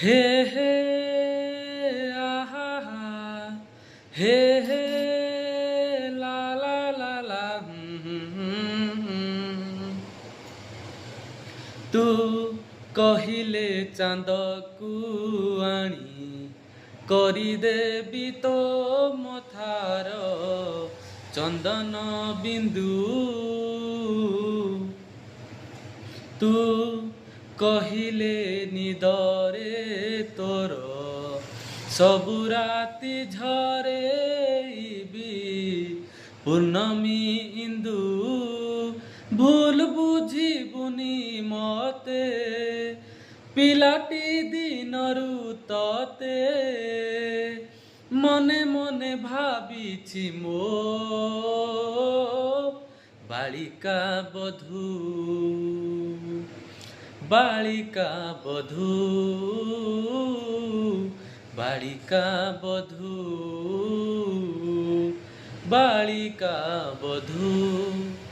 हे हे आहा हा हे हे ला ला ला ला तू कहिले चांदकू आनी କରିଦେବି ତୋ ମଥାର ଚନ୍ଦନ ବିନ୍ଦୁ ତୁ କହିଲେ ନିଦରେ ତୋର ସବୁ ରାତି ଝରେଇବି ପୂର୍ଣ୍ଣମୀ ଇନ୍ଦୁ ଭୁଲ ବୁଝିବୁନି ମତେ ପିଲାଟି ଦିନରୁ ତତେ ମନେ ମନେ ଭାବିଛି ମୋ ବାଳିକା ବଧୂ ବାଳିକା ବଧୂ ବାଳିକା ବଧୂ ବାଳିକା ବଧୂ।